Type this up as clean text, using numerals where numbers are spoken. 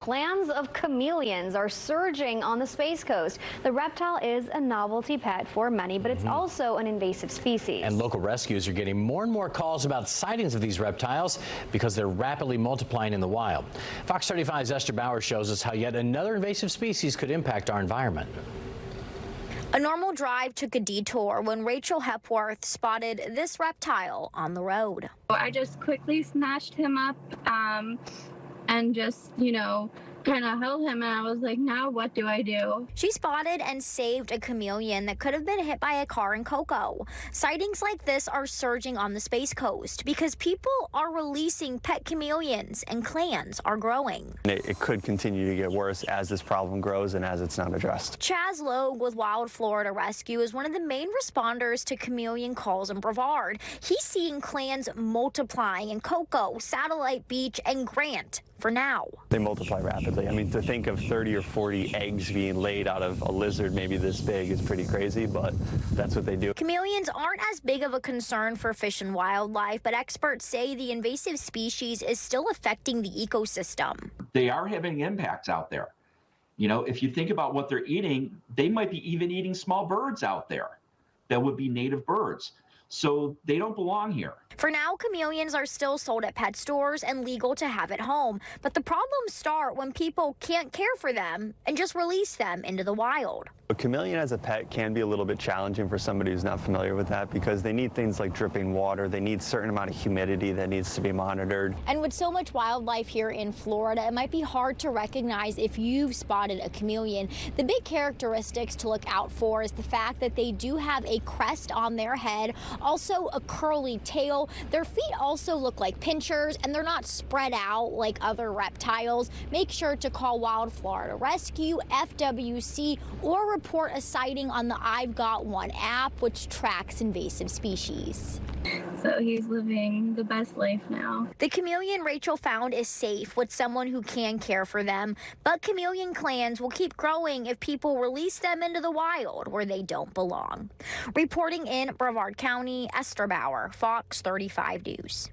Clans of chameleons are surging on the Space Coast. The reptile is a novelty pet for many, but it's also an invasive species. And local rescues are getting more and more calls about sightings of these reptiles because they're rapidly multiplying in the wild. Fox 35's Esther Bauer shows us how yet another invasive species could impact our environment. A normal drive took a detour when Rachel Hepworth spotted this reptile on the road. I just quickly snatched him up and just, kind of held him, and I was like, now what do I do? She spotted and saved a chameleon that could have been hit by a car in Cocoa. Sightings like this are surging on the Space Coast because people are releasing pet chameleons and clans are growing. It could continue to get worse as this problem grows and as it's not addressed. Chaz Logue with Wild Florida Rescue is one of the main responders to chameleon calls in Brevard. He's seeing clans multiplying in Cocoa, Satellite Beach, and Grant. For now. They multiply rapidly. I mean, to think of 30 or 40 eggs being laid out of a lizard maybe this big is pretty crazy, but that's what they do. Chameleons aren't as big of a concern for fish and wildlife, but experts say the invasive species is still affecting the ecosystem. They are having impacts out there. If you think about what they're eating, they might be even eating small birds out there that would be native birds. So they don't belong here. For now, chameleons are still sold at pet stores and legal to have at home. But the problems start when people can't care for them and just release them into the wild. A chameleon as a pet can be a little bit challenging for somebody who's not familiar with that because they need things like dripping water. They need a certain amount of humidity that needs to be monitored. And with so much wildlife here in Florida, it might be hard to recognize if you've spotted a chameleon. The big characteristics to look out for is the fact that they do have a crest on their head, also a curly tail. Their feet also look like pinchers, and they're not spread out like other reptiles. Make sure to call Wild Florida Rescue, FWC, or report a sighting on the I've Got One app, which tracks invasive species. So he's living the best life now. The chameleon Rachel found is safe with someone who can care for them, but chameleon clans will keep growing if people release them into the wild where they don't belong. Reporting in Brevard County, Esther Bauer, Fox 35 News.